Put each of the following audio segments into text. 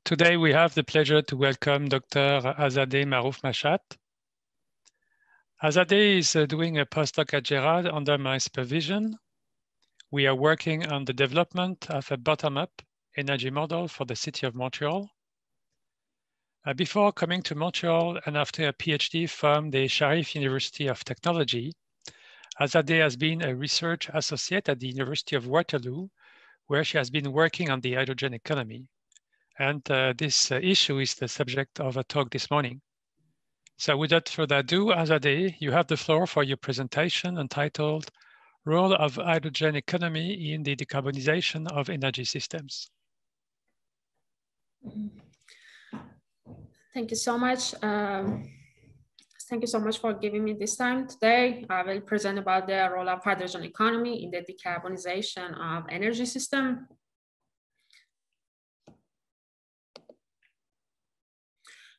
Today we have the pleasure to welcome Dr. Azadeh Marouf Mashat. Azadeh is doing a postdoc at Gerard under my supervision. We are working on the development of a bottom-up energy model for the city of Montreal. Before coming to Montreal and after a PhD from the Sharif University of Technology, Azadeh has been a research associate at the University of Waterloo, where she has been working on the hydrogen economy. And this issue is the subject of a talk this morning. So without further ado, Azadeh, you have the floor for your presentation entitled Role of Hydrogen Economy in the Decarbonization of Energy Systems. Thank you so much. Thank you so much for giving me this time. Today, I will present about the role of hydrogen economy in the decarbonization of energy system.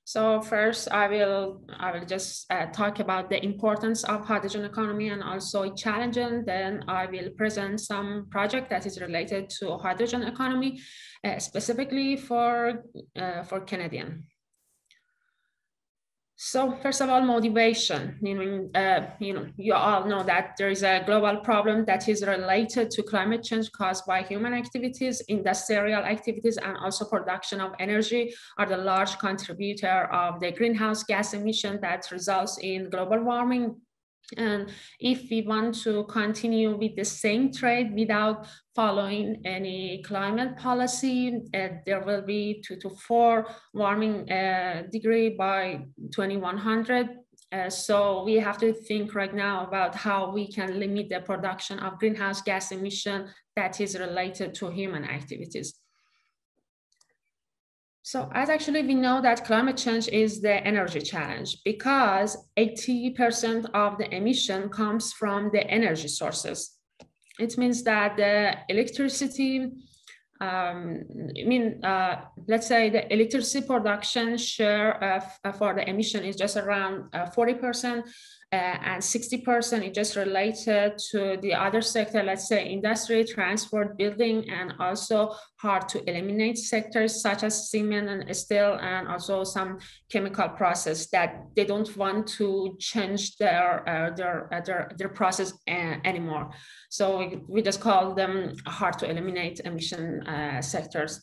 So first, I will just talk about the importance of hydrogen economy and also its challenges. Then I will present some project that is related to hydrogen economy, specifically for Canadian. So first of all, motivation. You all know that there is a global problem that is related to climate change caused by human activities, industrial activities, and also production of energy are the large contributor of the greenhouse gas emission that results in global warming. And if we want to continue with the same trend without following any climate policy, there will be 2 to 4 warming degree by 2100. So we have to think right now about how we can limit the production of greenhouse gas emission that is related to human activities. So as actually we know that climate change is the energy challenge because 80% of the emission comes from the energy sources. It means that the electricity, let's say the electricity production share for the emission is just around 40%. And 60% is just related to the other sector, let's say industry, transport, building, and also hard to eliminate sectors such as cement and steel, and also some chemical process that they don't want to change their process anymore. So we just call them hard to eliminate emission sectors.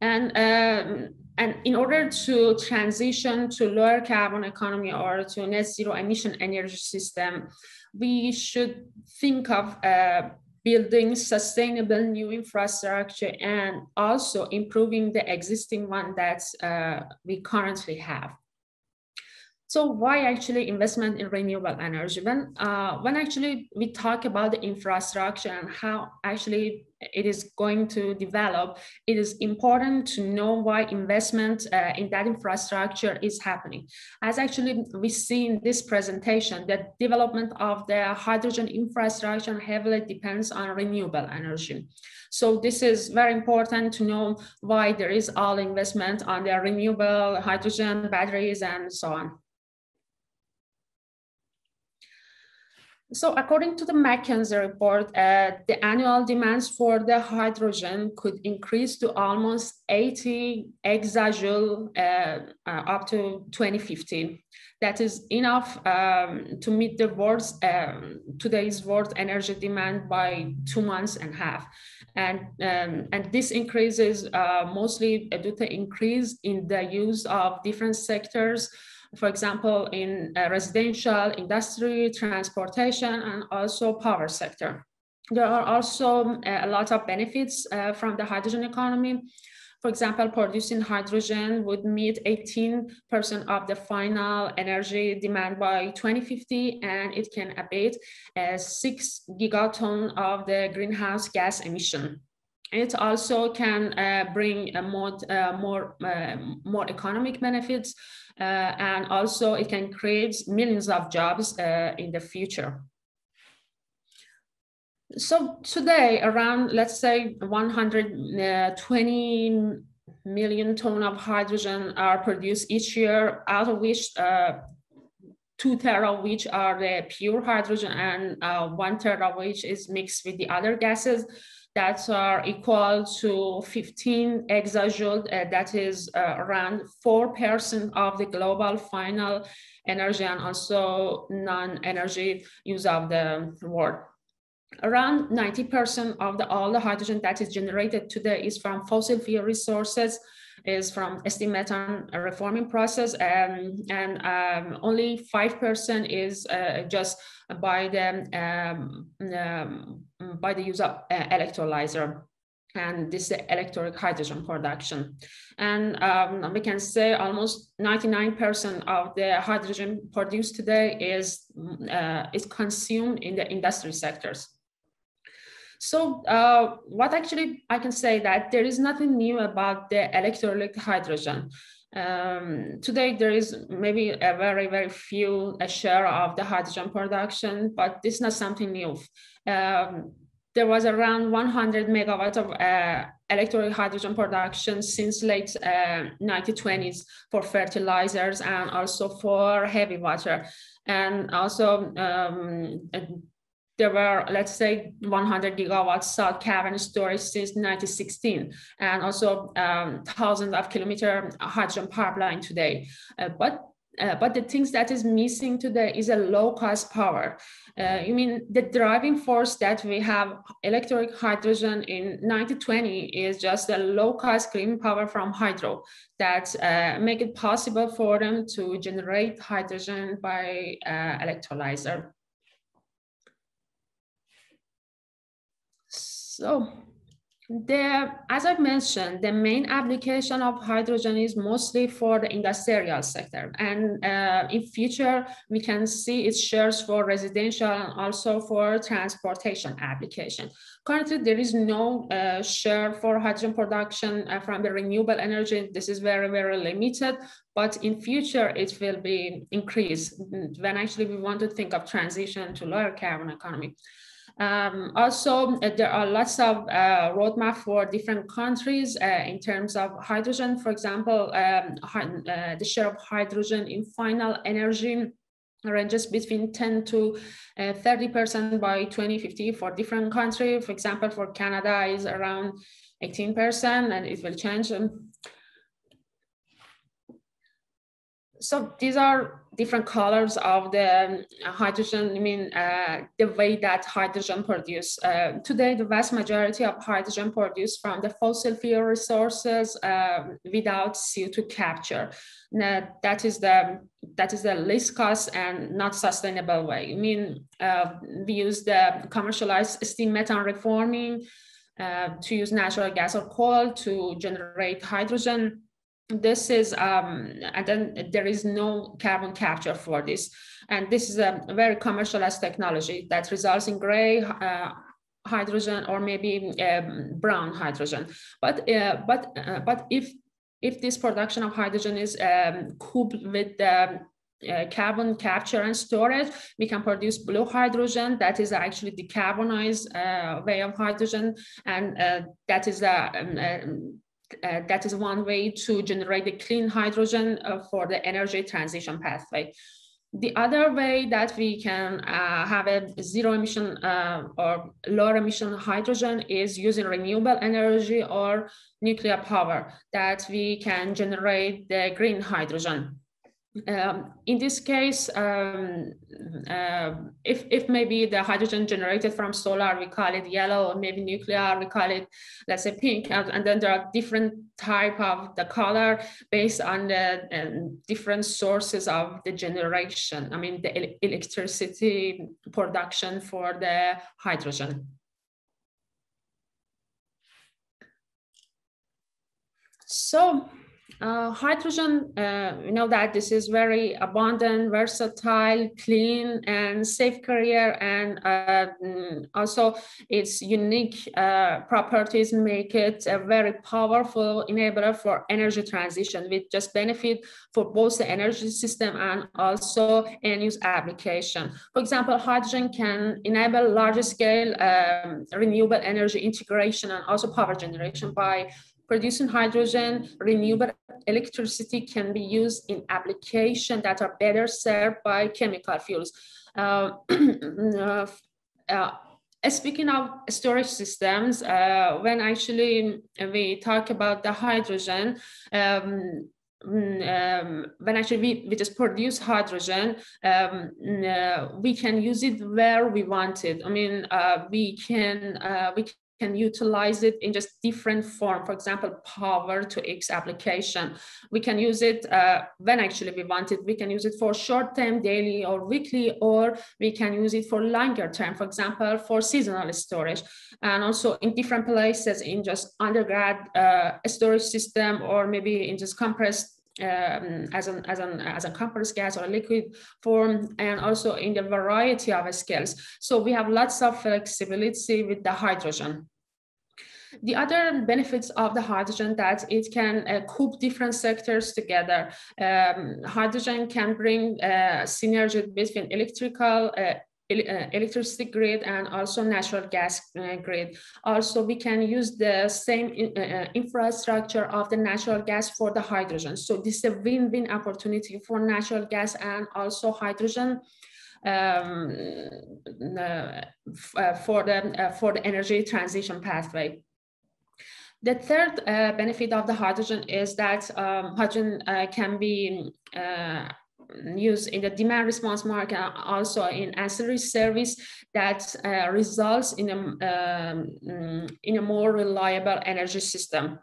And in order to transition to lower carbon economy or to net zero emission energy system, we should think of building sustainable new infrastructure and also improving the existing one that we currently have. So why actually investment in renewable energy? When actually we talk about the infrastructure and how actually it is going to develop, it is important to know why investment in that infrastructure is happening. As actually we see in this presentation, the development of the hydrogen infrastructure heavily depends on renewable energy. So this is very important to know why there is all investment on the renewable hydrogen batteries and so on. So according to the McKinsey report, the annual demands for the hydrogen could increase to almost 80 exajoule up to 2050. That is enough to meet the world's today's world energy demand by 2.5 months. And this increases mostly due to increase in the use of different sectors. For example, in residential, industry, transportation, and also power sector. There are also a lot of benefits from the hydrogen economy. For example, producing hydrogen would meet 18% of the final energy demand by 2050, and it can abate 6 gigaton of the greenhouse gas emission. It also can bring more economic benefits, and also it can create millions of jobs in the future. So today, around, let's say, 120 million tons of hydrogen are produced each year, out of which 2/3 of which are the pure hydrogen, and 1/3 of which is mixed with the other gases that are equal to 15 exajoule. That is around 4% of the global final energy and also non-energy use of the world. Around 90% of all the hydrogen that is generated today is from fossil fuel resources, is from steam methane reforming process, and only 5% is just by the use of electrolyzer, and this is electric hydrogen production. And we can say almost 99% of the hydrogen produced today is consumed in the industry sectors. So what actually I can say that there is nothing new about the electrolytic hydrogen. Today there is maybe a very, very few share of the hydrogen production, but this is not something new. There was around 100 megawatts of electrolytic hydrogen production since late 1920s for fertilizers and also for heavy water. And also there were, let's say, 100 gigawatts salt cavern storage since 1916, and also thousands of kilometers hydrogen pipeline today. But the things that is missing today is a low-cost power. You mean the driving force that we have electric hydrogen in 1920 is just a low-cost green power from hydro that make it possible for them to generate hydrogen by electrolyzer. So, as I've mentioned, the main application of hydrogen is mostly for the industrial sector. And in future, we can see its shares for residential and also for transportation application. Currently, there is no share for hydrogen production from the renewable energy. This is very, very limited, but in future, it will be increased when actually we want to think of transition to lower carbon economy. Also, there are lots of roadmap for different countries in terms of hydrogen. For example, the share of hydrogen in final energy ranges between 10 to 30% by 2050 for different countries. For example, for Canada is around 18%, and it will change. So these are different colors of the hydrogen. I mean, the way that hydrogen produced. Today, the vast majority of hydrogen produced from the fossil fuel resources without CO2 capture. Now, that is the least cost and not sustainable way. I mean, we use the commercialized steam methane reforming to use natural gas or coal to generate hydrogen. This is, and then there is no carbon capture for this. And this is a very commercialized technology that results in gray hydrogen or maybe brown hydrogen. But if this production of hydrogen is coupled with the carbon capture and storage, we can produce blue hydrogen that is actually decarbonized way of hydrogen, and that is one way to generate the clean hydrogen for the energy transition pathway. The other way that we can have a zero emission or lower emission hydrogen is using renewable energy or nuclear power that we can generate the green hydrogen. In this case, if maybe the hydrogen generated from solar, we call it yellow, or maybe nuclear, we call it, let's say, pink. And then there are different type of the color based on the different sources of the generation. I mean, the electricity production for the hydrogen. So, hydrogen, we know that this is very abundant, versatile, clean, and safe carrier, and also its unique properties make it a very powerful enabler for energy transition, with just benefit for both the energy system and also end-use application. For example, hydrogen can enable larger scale renewable energy integration and also power generation by producing hydrogen, renewable electricity can be used in applications that are better served by chemical fuels. Speaking of storage systems, when actually we talk about the hydrogen, when actually we just produce hydrogen, we can use it where we want it. I mean, we can utilize it in just different form. For example, power to X application. We can use it when actually we want it. We can use it for short-term, daily or weekly, or we can use it for longer term, for example, for seasonal storage. And also in different places in just undergrad storage system, or maybe in just compressed as a compressed gas or liquid form, and also in the variety of scales. So we have lots of flexibility with the hydrogen. The other benefits of the hydrogen that it can coop different sectors together. Hydrogen can bring synergy between electricity grid and also natural gas grid. Also, we can use the same infrastructure of the natural gas for the hydrogen. So this is a win-win opportunity for natural gas and also hydrogen for the energy transition pathway. The third benefit of the hydrogen is that hydrogen can be used in the demand response market, also in ancillary service that results in a more reliable energy system.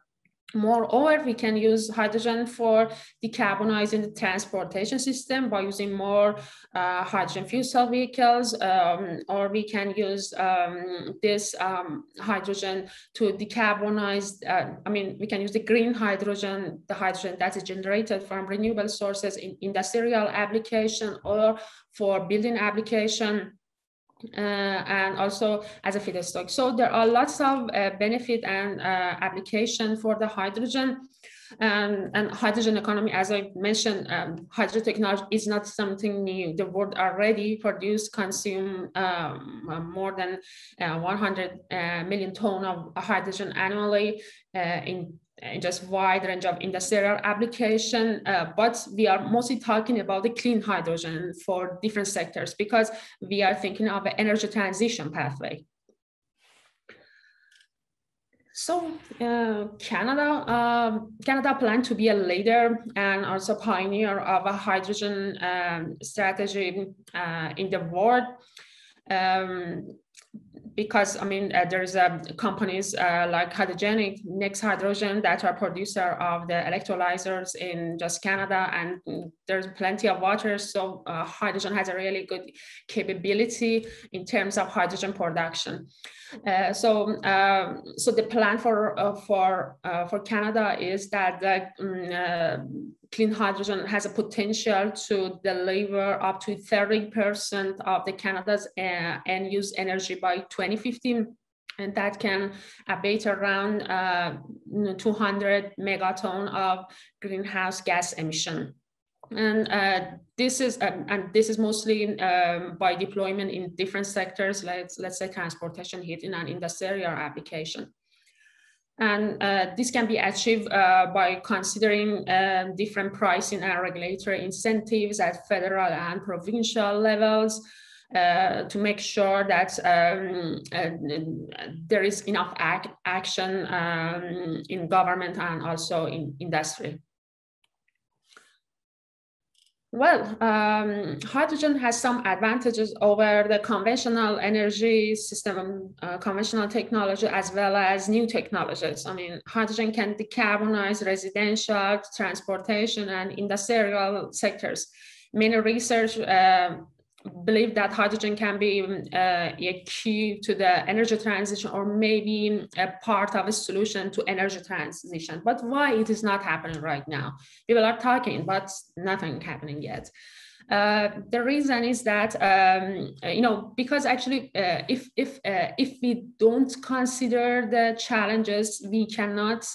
Moreover, we can use hydrogen for decarbonizing the transportation system by using more hydrogen fuel cell vehicles, or we can use this hydrogen to decarbonize. I mean, we can use the green hydrogen, the hydrogen that is generated from renewable sources in industrial application or for building application. And also as a feedstock. So there are lots of benefit and application for the hydrogen. And hydrogen economy, as I mentioned, hydrogen technology is not something new. The world already consume more than 100 million tons of hydrogen annually in just wide range of industrial application, but we are mostly talking about the clean hydrogen for different sectors because we are thinking of an energy transition pathway. So Canada planned to be a leader and also pioneer of a hydrogen strategy in the world. Because I mean, there's companies like Hydrogenic, Next Hydrogen that are producer of the electrolyzers in just Canada, and there's plenty of water. So hydrogen has a really good capability in terms of hydrogen production. So the plan for Canada is that clean hydrogen has a potential to deliver up to 30% of the Canada's end-use energy by 2015, and that can abate around 200 megaton of greenhouse gas emission. And this is mostly by deployment in different sectors, like let's say transportation, heating, and industrial application. And this can be achieved by considering different pricing and regulatory incentives at federal and provincial levels to make sure that there is enough action in government and also in industry. Well, hydrogen has some advantages over the conventional energy system, conventional technology, as well as new technologies. I mean, hydrogen can decarbonize residential, transportation, and industrial sectors. Many research believe that hydrogen can be a key to the energy transition, or maybe a part of a solution to energy transition. But why it is not happening right now? People are talking, but nothing happening yet. The reason is that because actually, if we don't consider the challenges, we cannot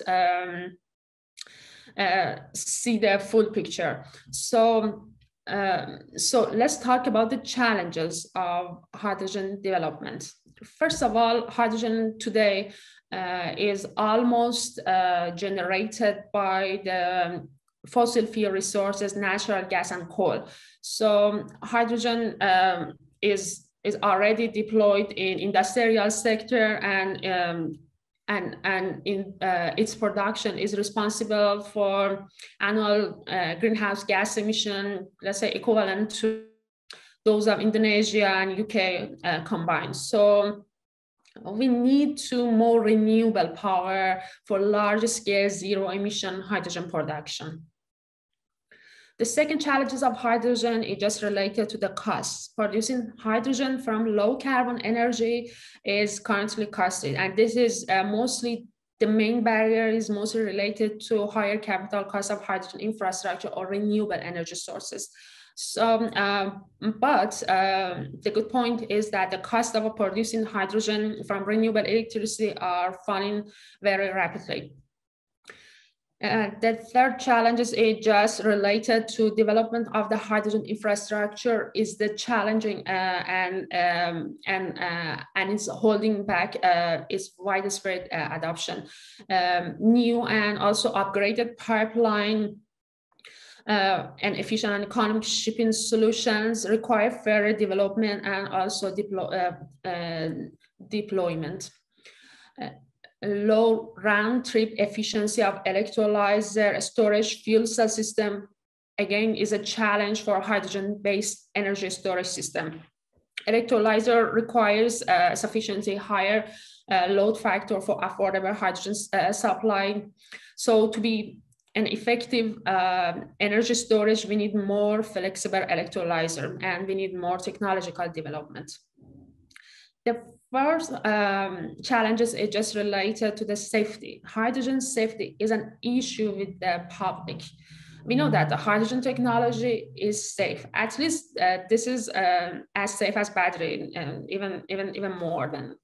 see the full picture. So let's talk about the challenges of hydrogen development. First of all, hydrogen today is almost generated by the fossil fuel resources, natural gas and coal. So hydrogen is already deployed in industrial sector, and in its production is responsible for annual greenhouse gas emission, let's say equivalent to those of Indonesia and UK combined. So we need more renewable power for large scale zero emission hydrogen production. The second challenges of hydrogen is just related to the costs. Producing hydrogen from low carbon energy is currently costly, and this is mostly the main barrier is mostly related to higher capital cost of hydrogen infrastructure or renewable energy sources. So, the good point is that the cost of producing hydrogen from renewable electricity are falling very rapidly. The third challenge is just related to development of the hydrogen infrastructure is the challenging and it's holding back its widespread adoption. New and also upgraded pipeline and efficient and economic shipping solutions require further development and also deployment. Low round-trip efficiency of electrolyzer storage fuel cell system, again, is a challenge for hydrogen-based energy storage system. Electrolyzer requires a sufficiently higher load factor for affordable hydrogen supply. So to be an effective energy storage, we need more flexible electrolyzer and we need more technological development. The first challenges is just related to the safety. Hydrogen safety is an issue with the public. We know that the hydrogen technology is safe. At least this is as safe as battery, and even more than.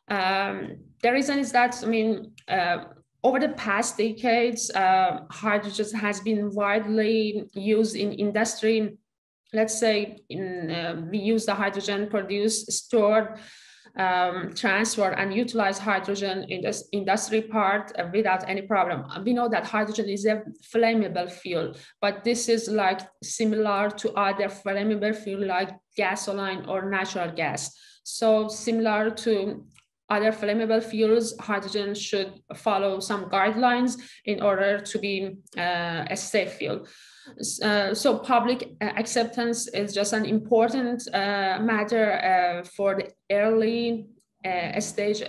The reason is that, I mean, over the past decades, hydrogen has been widely used in industry. Let's say we use the hydrogen produced, stored, transfer and utilize hydrogen in this industry part without any problem. We know that hydrogen is a flammable fuel, but this is like similar to other flammable fuel like gasoline or natural gas. So similar to other flammable fuels, hydrogen should follow some guidelines in order to be a safe fuel. So public acceptance is just an important matter for the early stage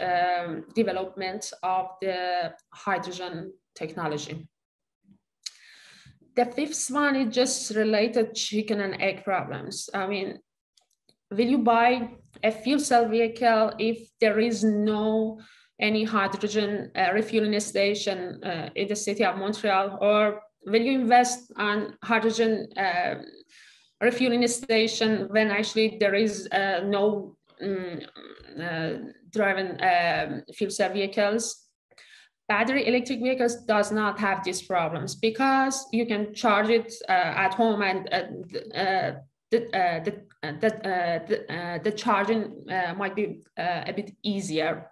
development of the hydrogen technology. The fifth one is just related chicken and egg problems. I mean, will you buy a fuel cell vehicle if there is no any hydrogen refueling station in the city of Montreal, or will you invest on hydrogen refueling station when actually there is no driven fuel cell vehicles? Battery electric vehicles does not have these problems because you can charge it at home, and the charging might be a bit easier.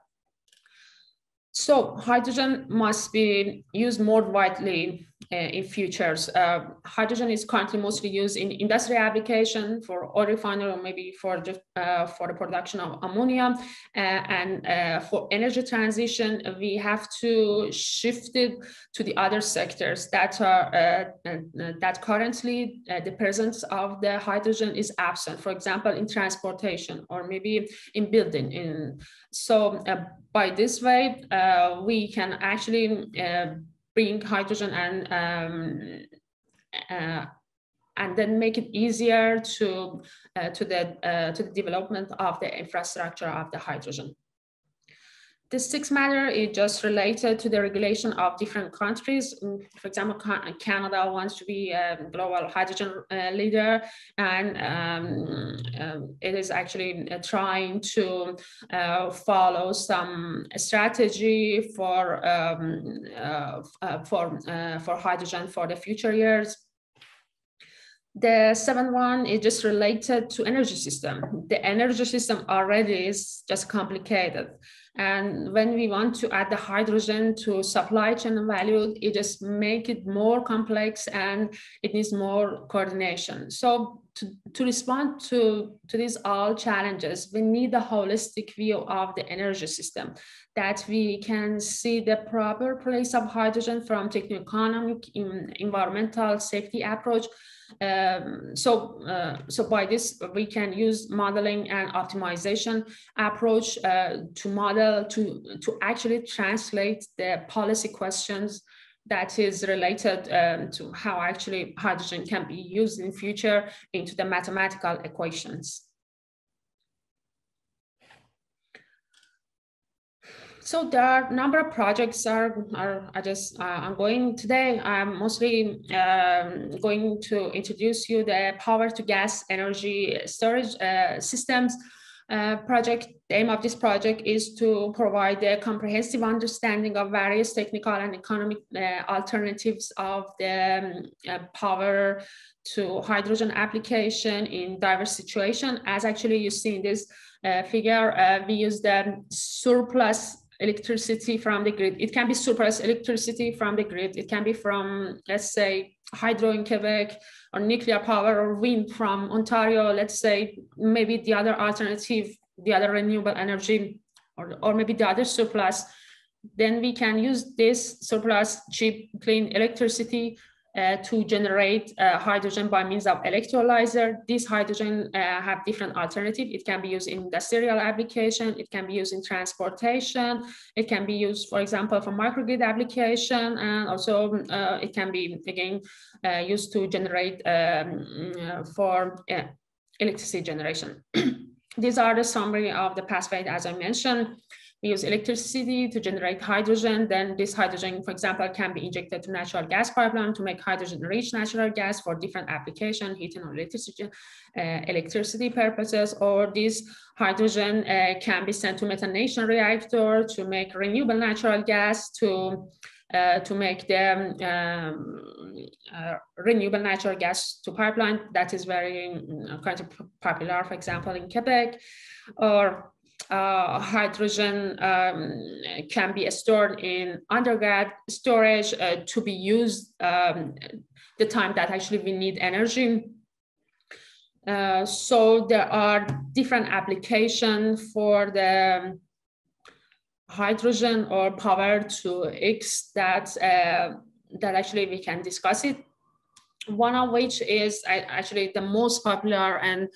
So hydrogen must be used more widely in futures. Hydrogen is currently mostly used in industrial application for oil refinery, or maybe for the production of ammonia. And for energy transition, we have to shift it to the other sectors that are that currently the presence of the hydrogen is absent. For example, in transportation or maybe in building. So by this way, we can actually bring hydrogen and then make it easier to the development of the infrastructure of the hydrogen. The sixth matter is just related to the regulation of different countries. For example, Canada wants to be a global hydrogen leader, and it is actually trying to follow some strategy for hydrogen for the future years. The seventh one is just related to energy system. The energy system already is just complicated. And when we want to add the hydrogen to supply chain value, it just make it more complex and it needs more coordination. So to respond to these all challenges, we need a holistic view of the energy system, that we can see the proper place of hydrogen from techno-economic, environmental, safety approach. So by this, we can use modeling and optimization approach to model, to actually translate the policy questions that is related to how actually hydrogen can be used in future into the mathematical equations. So there are a number of projects are ongoing today. I'm mostly going to introduce you the power to gas energy storage systems project. The aim of this project is to provide a comprehensive understanding of various technical and economic alternatives of the power to hydrogen application in diverse situations. As actually you see in this figure, we use the surplus electricity from the grid. It can be surplus electricity from the grid. It can be from, let's say, hydro in Quebec, or nuclear power, or wind from Ontario, let's say, maybe the other alternative, the other renewable energy, or maybe the other surplus. Then we can use this surplus cheap, clean electricity to generate hydrogen by means of electrolyzer. This hydrogen have different alternatives. It can be used in industrial application. It can be used in transportation. It can be used, for example, for microgrid application. And also it can be, again, used to generate for electricity generation. These are the summary of the pathway, as I mentioned. We use electricity to generate hydrogen. Then this hydrogen, for example, can be injected to natural gas pipeline to make hydrogen-rich natural gas for different application, heating or electricity purposes. Or this hydrogen can be sent to methanation reactor to make renewable natural gas, to make the renewable natural gas to pipeline. That is very kind of popular, for example, in Quebec. Or hydrogen can be stored in underground storage to be used the time that actually we need energy. So there are different applications for the hydrogen or power to X that actually we can discuss it. One of which is actually the most popular and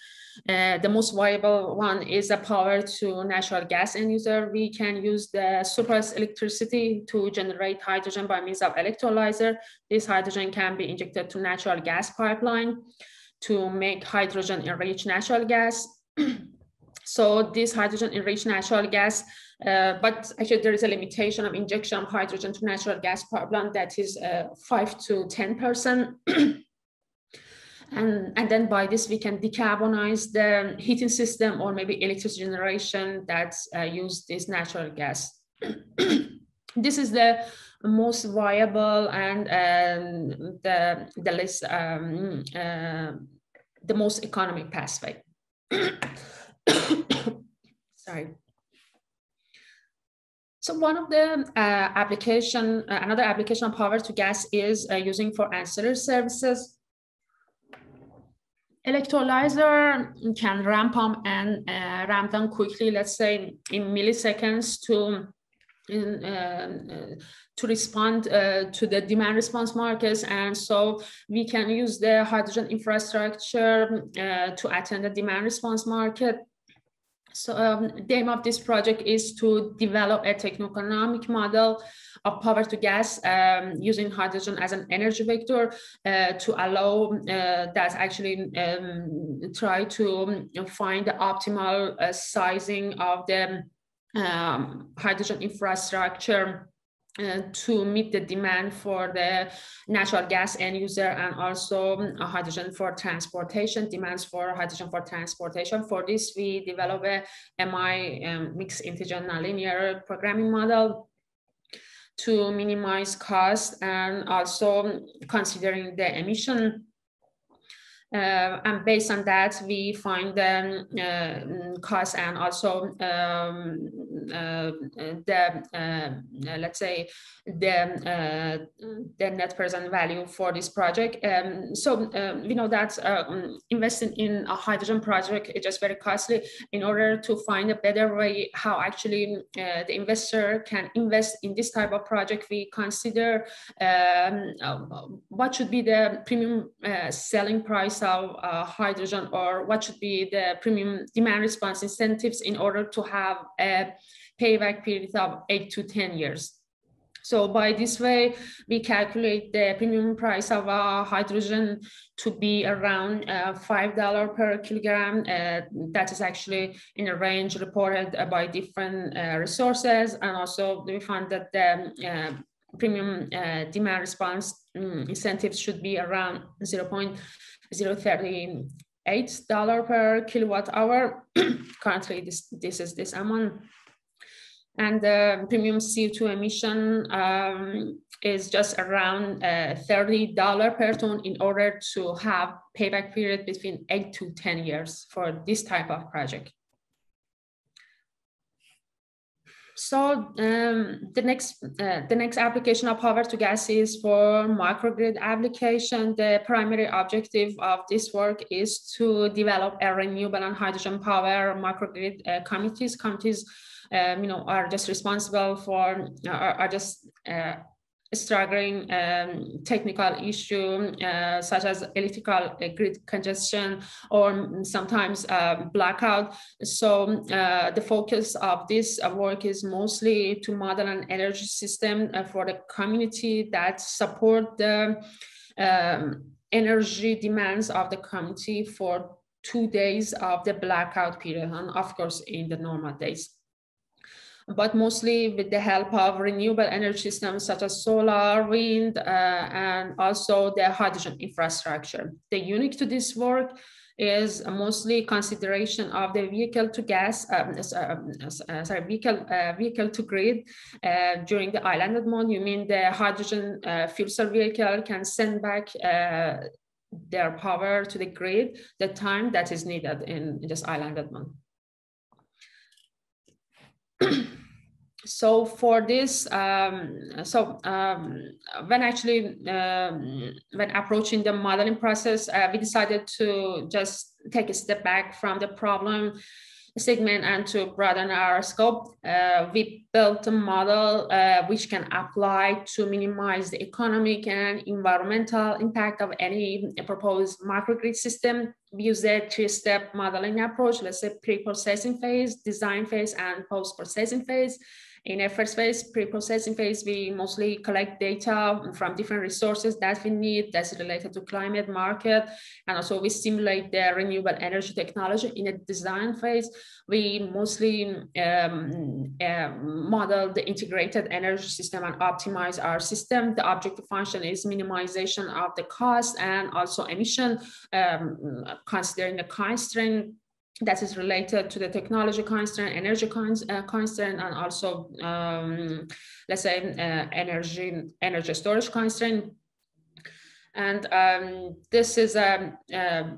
the most viable one is a power to natural gas end user. We can use the surplus electricity to generate hydrogen by means of electrolyzer. This hydrogen can be injected to natural gas pipeline to make hydrogen enriched natural gas. So this hydrogen enriched natural gas, but actually there is a limitation of injection of hydrogen to natural gas pipeline that is 5 to 10%. And then by this, we can decarbonize the heating system or maybe electricity generation that use this natural gas. This is the most viable and the most economic pathway. Sorry. So one of the another application of power to gas is using for ancillary services. Electrolyzer can ramp up and ramp down quickly, let's say in milliseconds, to respond to the demand response markets. And so we can use the hydrogen infrastructure to attend the demand response market. So the aim of this project is to develop a techno-economic model of power to gas using hydrogen as an energy vector to allow that actually try to find the optimal sizing of the hydrogen infrastructure to meet the demand for the natural gas end user, and also hydrogen for transportation, demands for hydrogen for transportation. For this, we develop a MI mixed integer nonlinear programming model to minimize cost and also considering the emission And based on that, we find the cost and also let's say the net present value for this project. So we know that investing in a hydrogen project is just very costly. In order to find a better way how actually the investor can invest in this type of project, we consider what should be the premium selling price of hydrogen, or what should be the premium demand response incentives in order to have a payback period of 8 to 10 years. So by this way, we calculate the premium price of hydrogen to be around $5 per kilogram. That is actually in a range reported by different resources. And also we found that the premium demand response incentives should be around $0.038 per kilowatt hour. Currently, this is this amount. And the premium CO2 emission is just around $30 per ton in order to have payback period between 8 to 10 years for this type of project. So the next application of power to gas is for microgrid application. The primary objective of this work is to develop a renewable and hydrogen power microgrid committees. Committees, are just responsible for, are just struggling technical issue such as electrical grid congestion or sometimes blackout. So the focus of this work is mostly to model an energy system for the community that support the energy demands of the community for 2 days of the blackout period, and of course in the normal days, but mostly with the help of renewable energy systems such as solar, wind, and also the hydrogen infrastructure. The unique to this work is mostly consideration of the vehicle to gas, vehicle to grid during the islanded mode. You mean the hydrogen fuel cell vehicle can send back their power to the grid the time that is needed in this islanded mode. So for this, when approaching the modeling process, we decided to just take a step back from the problem segment and to broaden our scope. We built a model which can apply to minimize the economic and environmental impact of any proposed microgrid system. We use a 3-step modeling approach, let's say pre-processing phase, design phase, and post-processing phase. In a first phase, pre-processing phase, we mostly collect data from different resources that we need that's related to climate, market, and also we simulate the renewable energy technology. In a design phase, we mostly model the integrated energy system and optimize our system. The objective function is minimization of the cost and also emission, considering the constraint that is related to the technology constraint, energy constraint, and also, let's say, energy storage constraint. And this is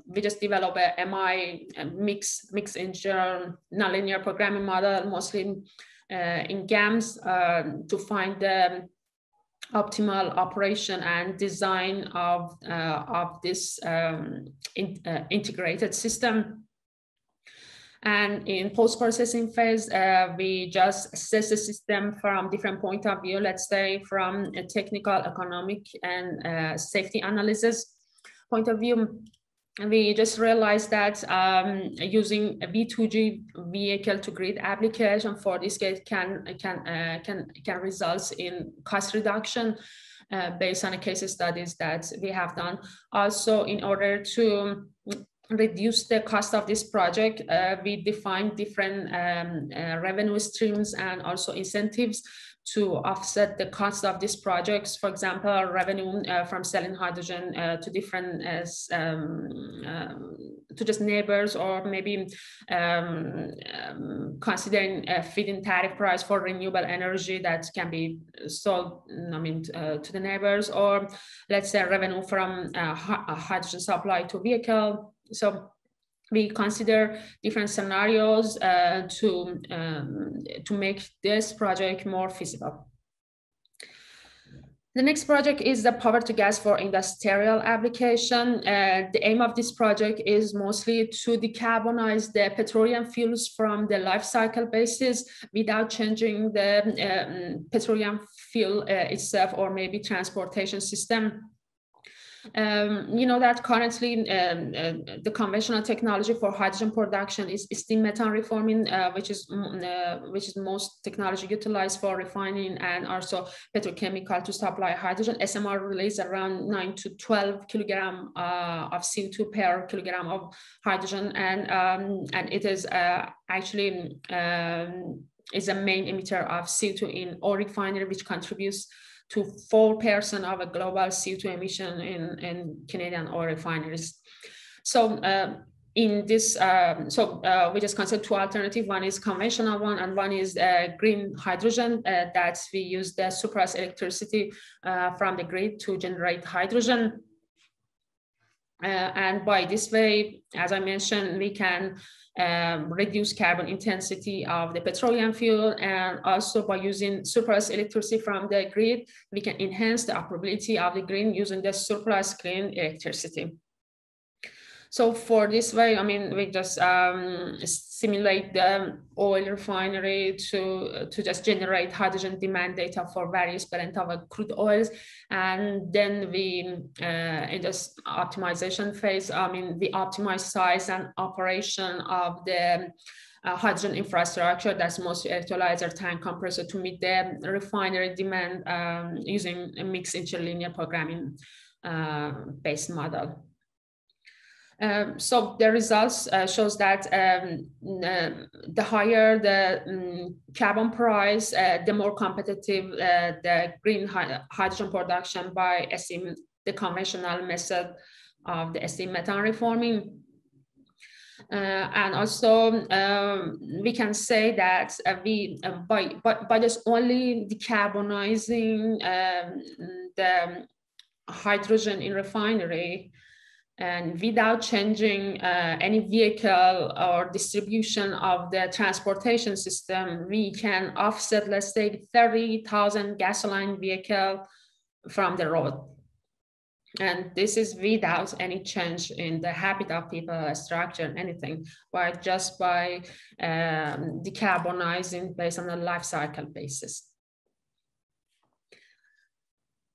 we just develop a MI mix engine nonlinear programming model, mostly in GAMS, to find the optimal operation and design of this integrated system. And in post-processing phase, we just assess the system from different point of view, let's say from a technical, economic, and safety analysis point of view. And we just realized that using a V2G vehicle to grid application for this case can result in cost reduction based on the case studies that we have done. Also, in order to reduce the cost of this project, we define different revenue streams and also incentives to offset the cost of these projects. For example, revenue from selling hydrogen to different to just neighbors, or maybe considering a feed-in tariff price for renewable energy that can be sold, to the neighbors, or let's say revenue from hydrogen supply to vehicle. So we consider different scenarios to make this project more feasible. The next project is the power to gas for industrial application. The aim of this project is mostly to decarbonize the petroleum fuels from the life cycle basis without changing the petroleum fuel itself, or maybe transportation system. You know that currently the conventional technology for hydrogen production is steam methane reforming, which is most technology utilized for refining and also petrochemical to supply hydrogen. SMR releases around 9 to 12 kilogram of CO2 per kilogram of hydrogen, and it is actually is a main emitter of CO2 in oil refinery, which contributes to 4% of a global CO2 emission in Canadian oil refineries. So in this, we just consider two alternatives. One is conventional one, and one is green hydrogen that we use the surplus electricity from the grid to generate hydrogen. And by this way, as I mentioned, we can reduce carbon intensity of the petroleum fuel, and also by using surplus electricity from the grid, we can enhance the operability of the grid using the surplus clean electricity. So for this way, we just simulate the oil refinery to just generate hydrogen demand data for various blend of crude oils. And then we, in this optimization phase, we optimize size and operation of the hydrogen infrastructure, that's mostly electrolyzer, tank, compressor, to meet the refinery demand using a mixed interlinear programming based model. So the results shows that the higher the carbon price, the more competitive the green hydrogen production by steam, the conventional method of the steam methane reforming. And also we can say that by just only decarbonizing the hydrogen in refinery, and without changing any vehicle or distribution of the transportation system, we can offset, let's say, 30,000 gasoline vehicles from the road. And this is without any change in the habit of people, structure, anything, but just by decarbonizing based on a life cycle basis.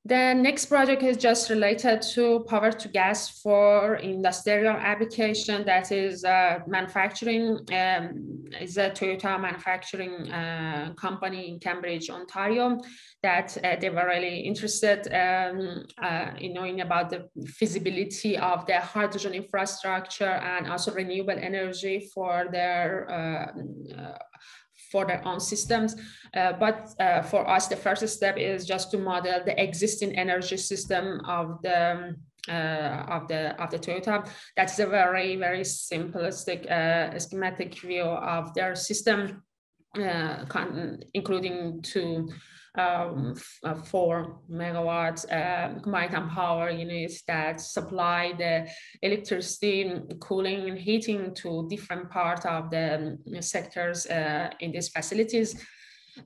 The next project is just related to power to gas for industrial application, that is manufacturing. Is a Toyota manufacturing company in Cambridge, Ontario, that they were really interested in knowing about the feasibility of the hydrogen infrastructure and also renewable energy for their own systems. But for us, the first step is just to model the existing energy system of the Toyota. That's a very, very simplistic schematic view of their system, including 4 megawatts combined power units that supply the electricity, cooling, and heating to different parts of the sectors in these facilities.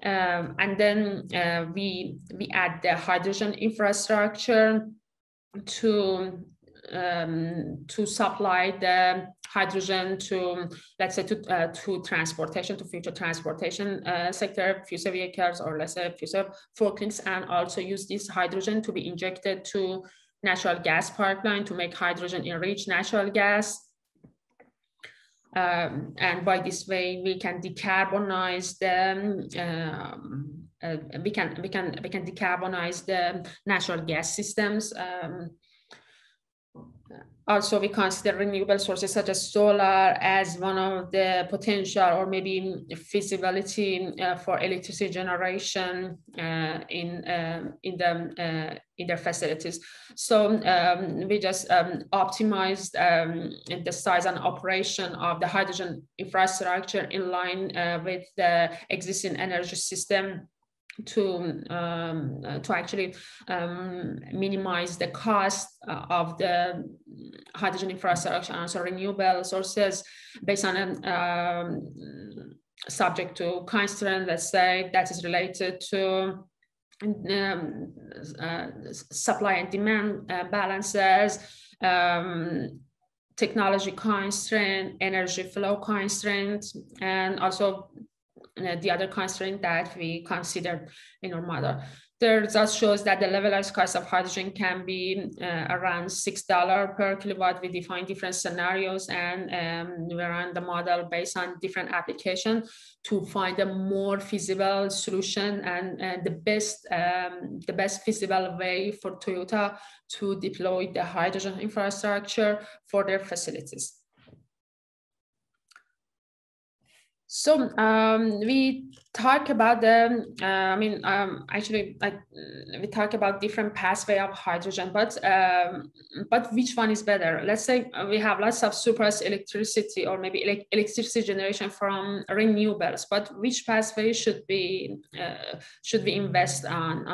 And then we add the hydrogen infrastructure to supply the hydrogen to, let's say, to transportation, to future transportation sector, future vehicles, or let's say future forklifts, and also use this hydrogen to be injected to natural gas pipeline to make hydrogen enriched natural gas. And by this way, we can decarbonize the we can decarbonize the natural gas systems. Also, we consider renewable sources such as solar as one of the potential or maybe feasibility for electricity generation in their facilities. So we just optimized the size and operation of the hydrogen infrastructure in line with the existing energy system to actually minimize the cost of the hydrogen infrastructure and also renewable sources based on subject to constraint, let's say, that is related to supply and demand balances, technology constraint, energy flow constraint, and also the other constraint that we considered in our model. The result shows that the levelized cost of hydrogen can be around $6 per kilowatt. We define different scenarios and we run the model based on different applications to find a more feasible solution and the best feasible way for Toyota to deploy the hydrogen infrastructure for their facilities. So we talk about we talk about different pathway of hydrogen, but which one is better? Let's say we have lots of surplus electricity or maybe electricity generation from renewables, but which pathway should we invest on?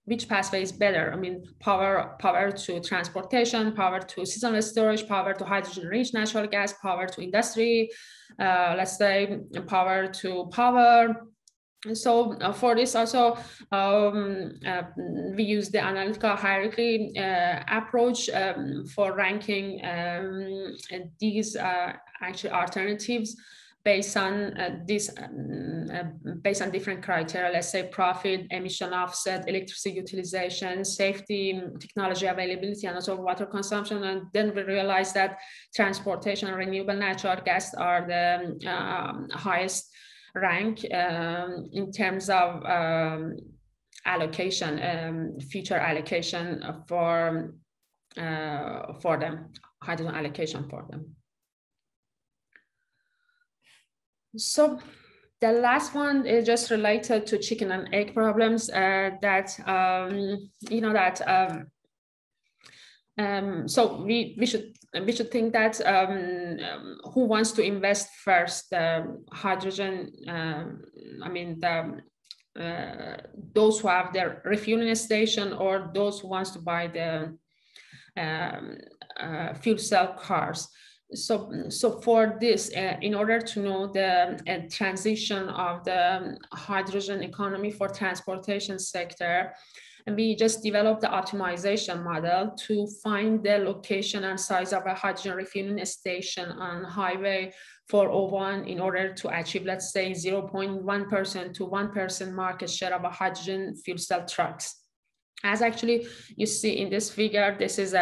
Which pathway is better? Power to transportation, power to seasonal storage, power to hydrogen-rich natural gas, power to industry, let's say power to power. So for this also, we use the analytical hierarchy approach for ranking these actually alternatives based on different criteria, let's say profit, emission offset, electricity utilization, safety, technology availability, and also water consumption. And then we realized that transportation and renewable natural gas are the highest rank in terms of allocation, future allocation for them, hydrogen allocation for them. So the last one is just related to chicken and egg problems so we should think that who wants to invest first, hydrogen, those who have their refueling station or those who wants to buy the fuel cell cars. So for this, in order to know the transition of the hydrogen economy for transportation sector, and we just developed the optimization model to find the location and size of a hydrogen refueling station on Highway 401 in order to achieve, let's say, 0.1% to 1% market share of a hydrogen fuel cell trucks. As actually you see in this figure, this is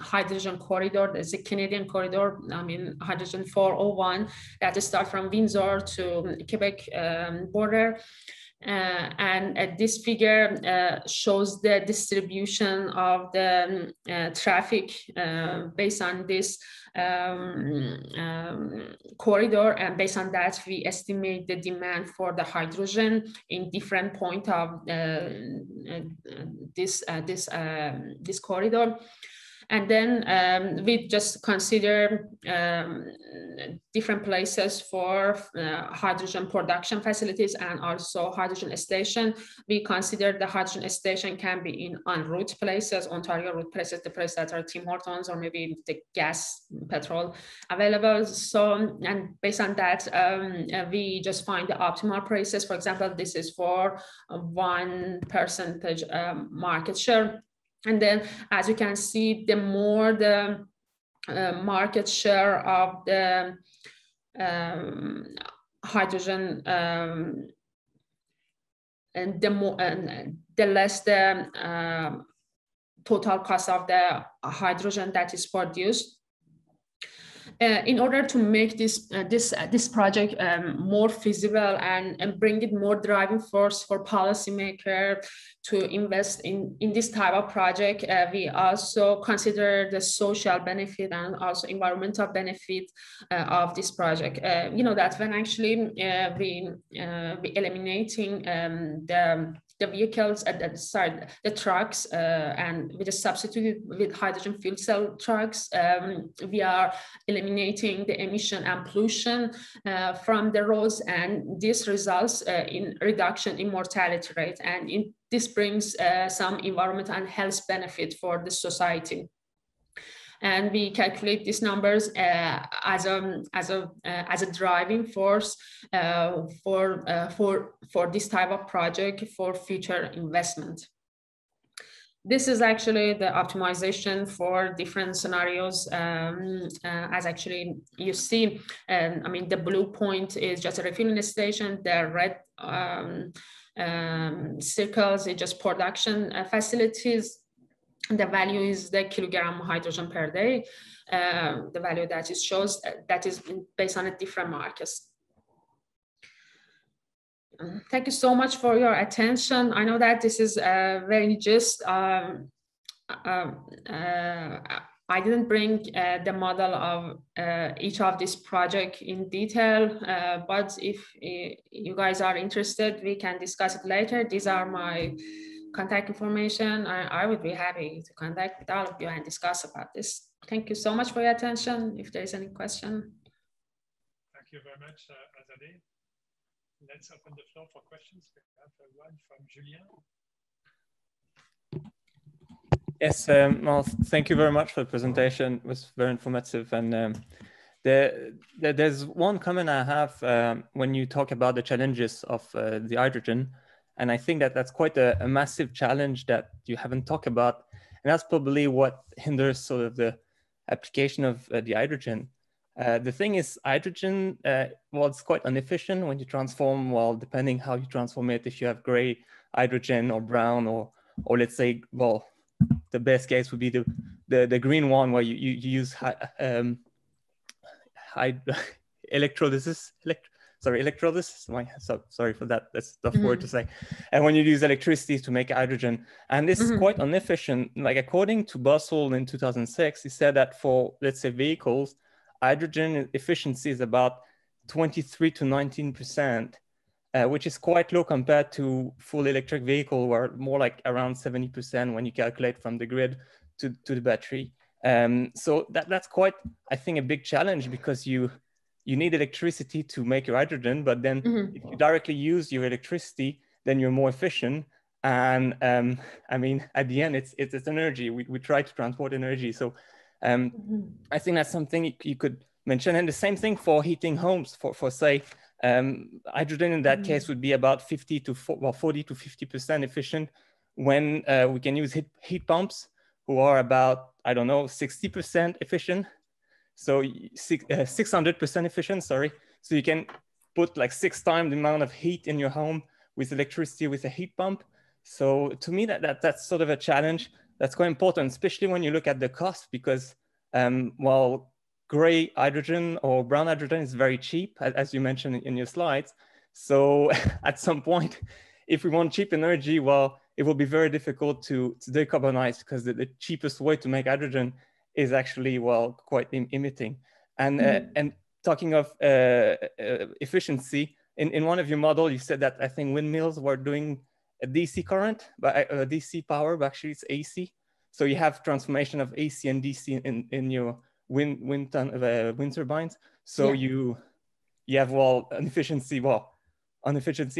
hydrogen corridor. There's a Canadian corridor, hydrogen 401 that starts from Windsor to Quebec border. And this figure shows the distribution of the traffic based on this corridor, and based on that we estimate the demand for the hydrogen in different point of this corridor. And then we just consider different places for hydrogen production facilities and also hydrogen station. We consider the hydrogen station can be in en route places, Ontario route places, the places that are Tim Hortons or maybe the gas, petrol available. So, and based on that, we just find the optimal prices. For example, this is for 1% market share. And then, as you can see, the more the market share of the hydrogen, and the less the total cost of the hydrogen that is produced. in order to make this project more feasible and bring it more driving force for policymakers to invest in this type of project, we also consider the social benefit and also environmental benefit of this project. You know that when actually we eliminating the vehicles at the trucks and we just substitute with hydrogen fuel cell trucks, we are eliminating the emission and pollution from the roads, and this results in reduction in mortality rate, and this brings some environmental and health benefit for the society. And we calculate these numbers as a driving force for this type of project for future investment. This is actually the optimization for different scenarios. As actually you see, I mean, the blue point is just a refueling station. The red circles is just production facilities. The value is the kilogram hydrogen per day. The value that it shows that is based on a different markets. Thank you so much for your attention. I know that this is very just. I didn't bring the model of each of these projects in detail, but if you guys are interested, we can discuss it later. These are my contact information. I would be happy to contact with all of you and discuss about this. Thank you so much for your attention. If there is any question. Thank you very much, Azadeh. Let's open the floor for questions. We have one from Julien. Yes, well, thank you very much for the presentation. It was very informative. And there's one comment I have when you talk about the challenges of the hydrogen. And I think that that's quite a massive challenge that you haven't talked about. And that's probably what hinders sort of the application of the hydrogen. The thing is, hydrogen, well, it's quite inefficient when you transform, well, depending how you transform it, if you have gray hydrogen or brown, or let's say, well, the best case would be the green one where you use electrolysis. Sorry for that. That's a tough word to say. And when you use electricity to make hydrogen, and this is quite inefficient. Like according to Bossel in 2006, he said that for, let's say, vehicles, hydrogen efficiency is about 23 to 19%, which is quite low compared to full electric vehicle, where more like around 70% when you calculate from the grid to the battery. So that's quite, I think, a big challenge, because you need electricity to make your hydrogen, but then if you directly use your electricity, then you're more efficient. And I mean, at the end, it's energy. We try to transport energy. So I think that's something you could mention. And the same thing for heating homes, for say, hydrogen in that case would be about 40 to 50% efficient, when we can use heat pumps who are about, I don't know, 60% efficient. So 600% efficient, sorry. So you can put like 6 times the amount of heat in your home with electricity with a heat pump. So to me, that's sort of a challenge that's quite important, especially when you look at the cost, because well, gray hydrogen or brown hydrogen is very cheap, as you mentioned in your slides. So at some point, if we want cheap energy, well, it will be very difficult to decarbonize, because the cheapest way to make hydrogen is actually, well, quite emitting. And talking of efficiency, in one of your models, you said that I think windmills were doing a DC current, but DC power, but actually it's AC. So you have transformation of AC and DC in your wind turbines. So you have, well, an efficiency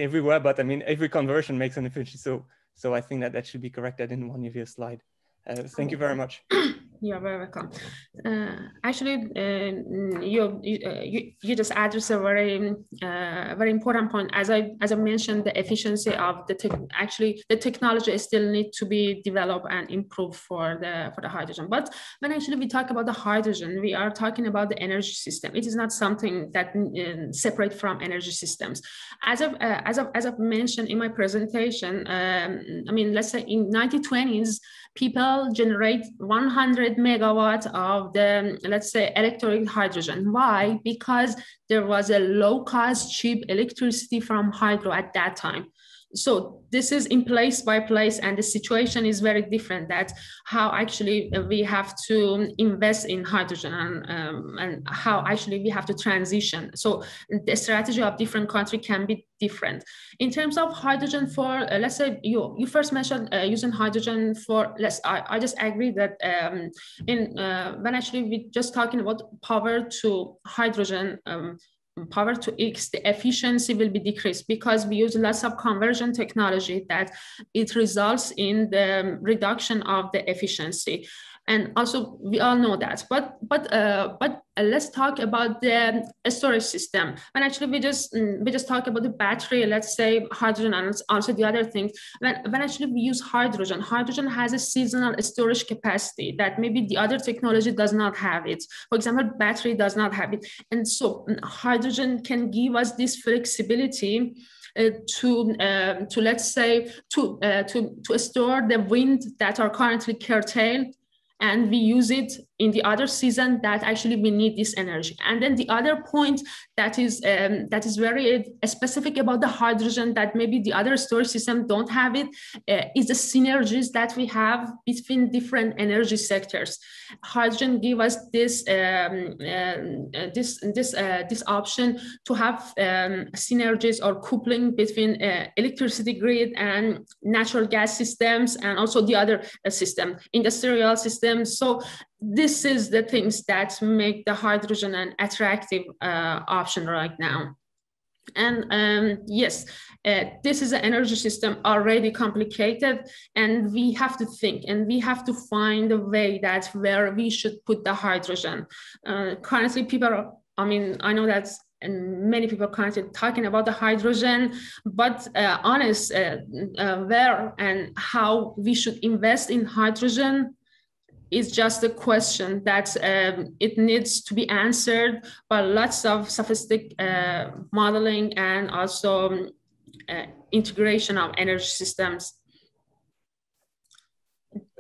everywhere, but I mean, every conversion makes an efficiency. So I think that should be corrected in one of your slides. Thank you very much. You're very welcome. Actually, you just addressed a very important point. As I mentioned, the efficiency of the technology still need to be developed and improved for the hydrogen. But when actually we talk about the hydrogen, we are talking about the energy system. It is not something that separate from energy systems. As I've mentioned in my presentation, I mean, let's say in 1920s, people generate 100 100 megawatt of the, let's say, electric hydrogen. Why? Because there was a low-cost, cheap electricity from hydro at that time. So this is in place by place, and the situation is very different. That's how actually we have to invest in hydrogen, and how actually we have to transition. So the strategy of different countries can be different. In terms of hydrogen for, let's say you first mentioned using hydrogen for, I just agree that when actually we just talking about power to hydrogen, power to X, the efficiency will be decreased because we use lots of conversion technology that it results in the reduction of the efficiency. And also we all know that, but let's talk about the storage system. And actually we just talk about the battery, let's say hydrogen, and also the other things. When actually we use hydrogen has a seasonal storage capacity that maybe the other technology does not have it. For example, battery does not have it. And so hydrogen can give us this flexibility to let's say to store the wind that are currently curtailed, and we use it in the other season that actually we need this energy. And then the other point that is very specific about the hydrogen that maybe the other storage system don't have it is the synergies that we have between different energy sectors. Hydrogen give us this this option to have synergies or coupling between electricity grid and natural gas systems, and also the other system, industrial systems. So this is the things that make the hydrogen an attractive option right now. And yes, this is an energy system already complicated, and we have to think and we have to find a way that where we should put the hydrogen. Currently people are, I mean, I know that and many people currently talking about the hydrogen, but where and how we should invest in hydrogen is just a question that it needs to be answered by lots of sophisticated modeling and also integration of energy systems.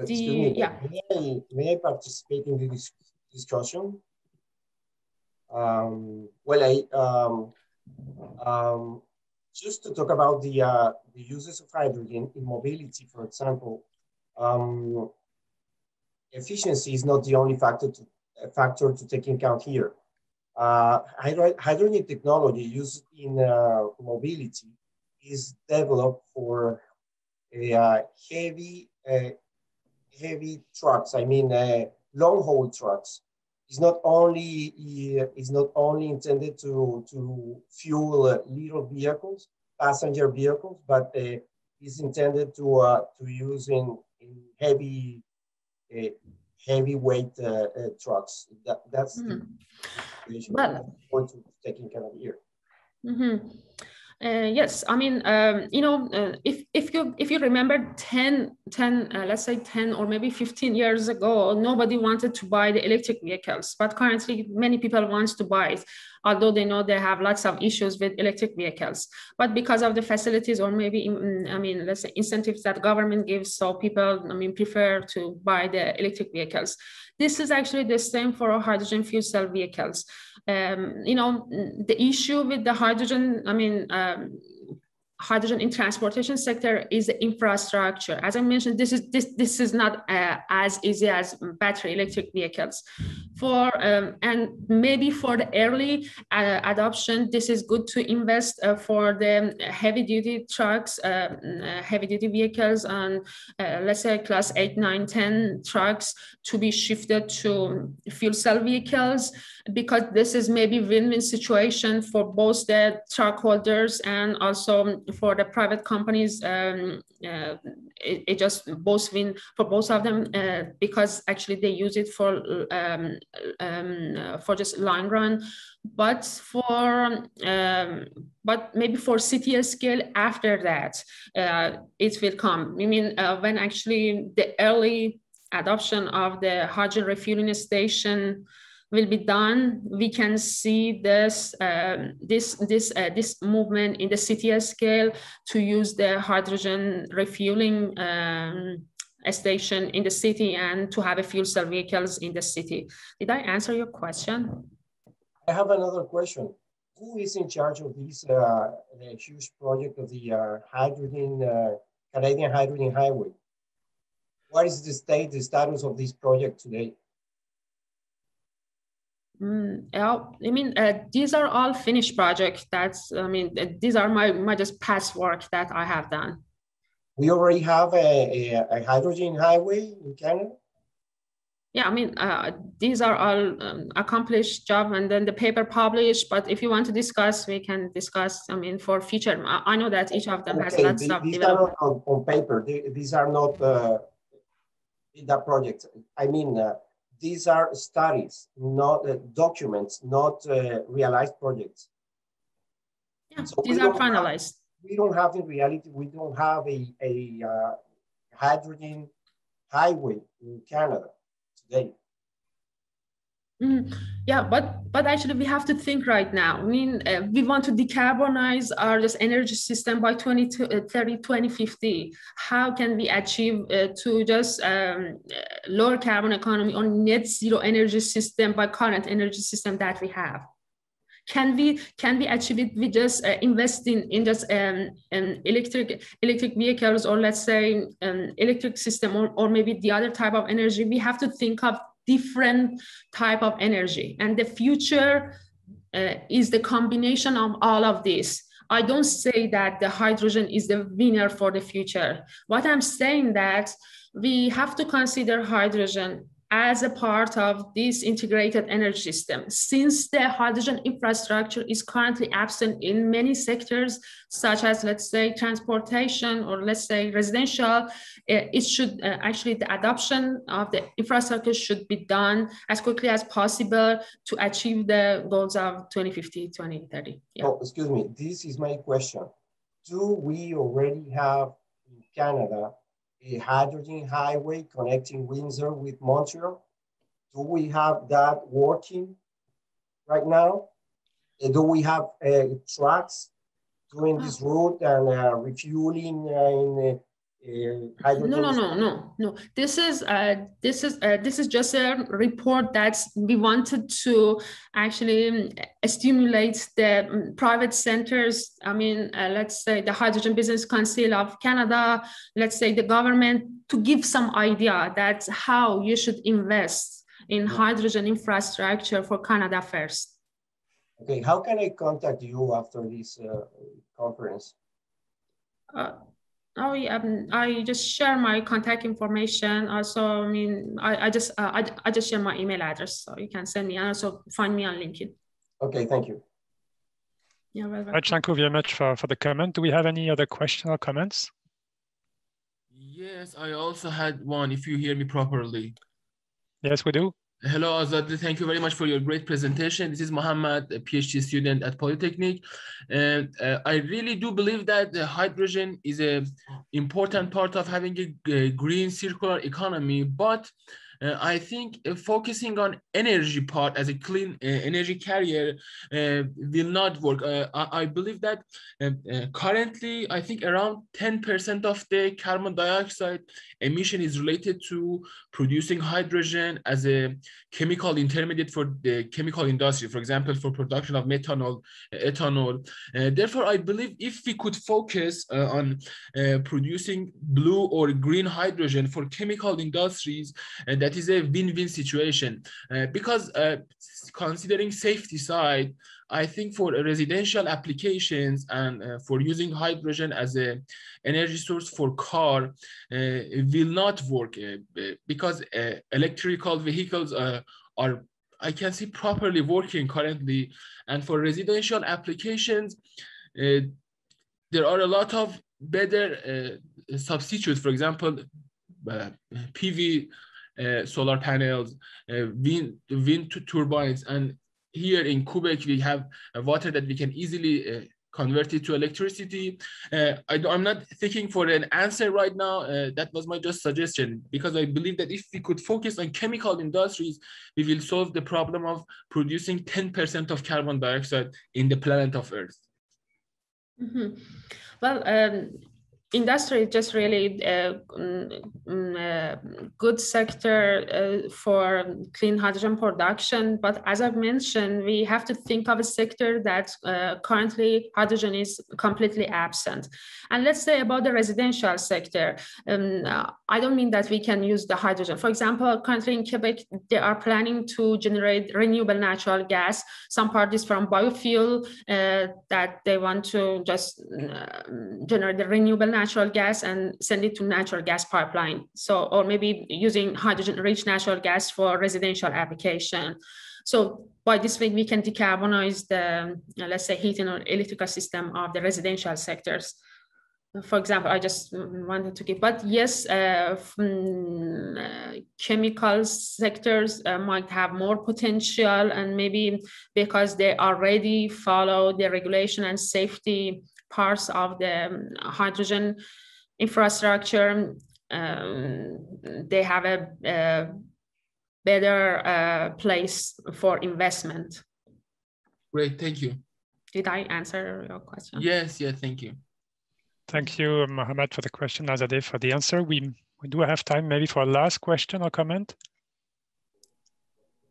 May I participate in the discussion? Just to talk about the uses of hydrogen in mobility, for example. Efficiency is not the only factor to take into account here. Hydrogen technology used in mobility is developed for heavy trucks. I mean, long haul trucks. It's not only intended to fuel little vehicles, passenger vehicles, but is intended to use in heavyweight trucks. That's the situation we're taking care of here. Yes, I mean, if you remember 10, let's say 10 or maybe 15 years ago, nobody wanted to buy the electric vehicles, but currently many people want to buy it, although they know they have lots of issues with electric vehicles. But because of the facilities or maybe, let's say incentives that government gives, so people, prefer to buy the electric vehicles. This is actually the same for hydrogen fuel cell vehicles. The issue with the hydrogen, hydrogen in transportation sector is the infrastructure. As I mentioned, this is not as easy as battery electric vehicles. And maybe for the early adoption, this is good to invest for the heavy duty trucks, heavy duty vehicles, and let's say class 8, 9, 10 trucks to be shifted to fuel cell vehicles, because this is maybe win-win situation for both the truck holders and also for the private companies. It just both win for both of them because actually they use it for just line run, but maybe for city scale after that it will come. When actually the early adoption of the hydrogen refueling station will be done, we can see this movement in the city scale to use the hydrogen refueling station in the city and to have a fuel cell vehicles in the city. Did I answer your question? I have another question. Who is in charge of this huge project of the Canadian Hydrogen Highway? What is the status of this project today? I mean, these are all finished projects. These are my just past work that I have done. We already have a hydrogen highway in Canada? Yeah, I mean, these are all accomplished job and then the paper published, but if you want to discuss, we can discuss, I mean, for future. I know that each of them has lots of these are not on paper. These are not that project. I mean, these are studies, not documents, not realized projects. Yeah, so these are finalized. We don't have in reality, we don't have a hydrogen highway in Canada today. Yeah, but actually we have to think right now. I mean, we want to decarbonize our just energy system by 2030, 2050. How can we achieve to just lower carbon economy on net zero energy system by current energy system that we have? Can we achieve it with just investing in just electric vehicles, or let's say electric system, or maybe the other type of energy? We have to think of different type of energy, and the future is the combination of all of this. I don't say that the hydrogen is the winner for the future. What I'm saying that we have to consider hydrogen as a part of this integrated energy system. Since the hydrogen infrastructure is currently absent in many sectors, such as, let's say, transportation, or let's say residential, it should actually, the adoption of the infrastructure should be done as quickly as possible to achieve the goals of 2050, 2030. Yeah. Oh, excuse me, this is my question. Do we already have in Canada a hydrogen highway connecting Windsor with Montreal? Do we have that working right now? Do we have trucks doing this route and refueling in hydrogen? No. This is just a report that we wanted to actually stimulate the private centers. I mean, let's say the Hydrogen Business Council of Canada, let's say the government, to give some idea that's how you should invest in hydrogen infrastructure for Canada first. Okay, how can I contact you after this conference? I just share my contact information. Also, I mean, I just share my email address, so you can send me, and also find me on LinkedIn. Okay, thank you. Yeah, well, right, thank you very much for the comment. Do we have any other questions or comments? Yes, I also had one, if you hear me properly. Yes, we do. Hello, Azad. Thank you very much for your great presentation. This is Mohammed, a PhD student at Polytechnic. And I really do believe that the hydrogen is an important part of having a green circular economy, but I think focusing on energy part as a clean energy carrier will not work. I believe that currently, I think around 10% of the carbon dioxide emission is related to producing hydrogen as a chemical intermediate for the chemical industry, for example, for production of methanol, ethanol. Therefore, I believe if we could focus on producing blue or green hydrogen for chemical industries, that is a win-win situation. Because considering safety side, I think for residential applications and for using hydrogen as an energy source for car will not work because electrical vehicles are, I can see, properly working currently. And for residential applications, there are a lot of better substitutes, for example, PV solar panels, wind turbines, and here in Quebec, we have water that we can easily convert it to electricity. I'm not thinking for an answer right now. That was my just suggestion, because I believe that if we could focus on chemical industries, we will solve the problem of producing 10% of carbon dioxide in the planet of Earth. Mm-hmm. Well, industry is just really good sector for clean hydrogen production. But as I've mentioned, we have to think of a sector that currently hydrogen is completely absent. And let's say about the residential sector, I don't mean that we can use the hydrogen. For example, currently in Quebec, they are planning to generate renewable natural gas. Some part is from biofuel that they want to just generate the renewable natural gas and send it to natural gas pipeline. So, or maybe using hydrogen-rich natural gas for residential application. So by this way, we can decarbonize the, let's say, heating or electrical system of the residential sectors. For example, I just wanted to give, but yes, chemical sectors might have more potential, and maybe because they already follow the regulation and safety parts of the hydrogen infrastructure, they have a better place for investment. Great, thank you. Did I answer your question? Yes, yeah, thank you. Thank you, Mohammed, for the question, Azadeh for the answer. We do have time maybe for a last question or comment.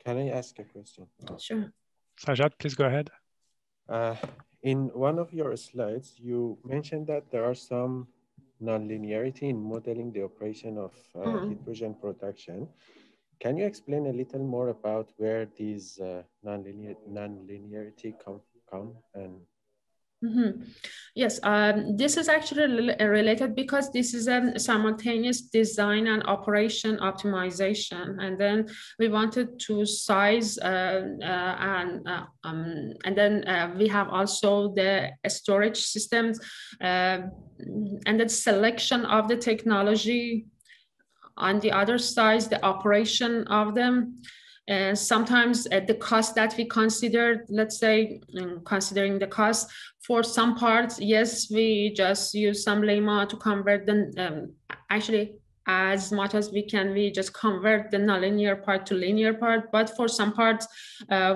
Can I ask a question? Sure. Sajad, please go ahead. In one of your slides, you mentioned that there are some nonlinearity in modeling the operation of hydrogen production. Can you explain a little more about where these nonlinearity come and? Yes, this is actually related because this is a simultaneous design and operation optimization, and then we wanted to size and then we have also the storage systems and the selection of the technology. On the other side, the operation of them. Sometimes the cost that we considered, let's say, considering the cost for some parts, yes, we just use some lemma to convert them. Actually, as much as we can, we just convert the nonlinear part to linear part. But for some parts,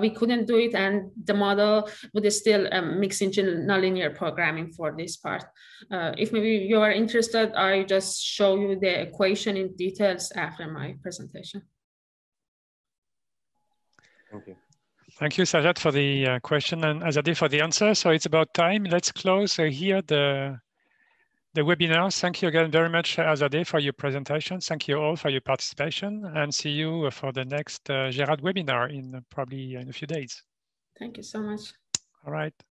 we couldn't do it, and the model would still mix into nonlinear programming for this part. If maybe you are interested, I just show you the equation in details after my presentation. Thank you. Thank you, Sajad, for the question, and Azadeh for the answer. So it's about time. Let's close here the webinar. Thank you again very much, Azadeh, for your presentation. Thank you all for your participation, and see you for the next GERAD webinar in probably in a few days. Thank you so much. All right.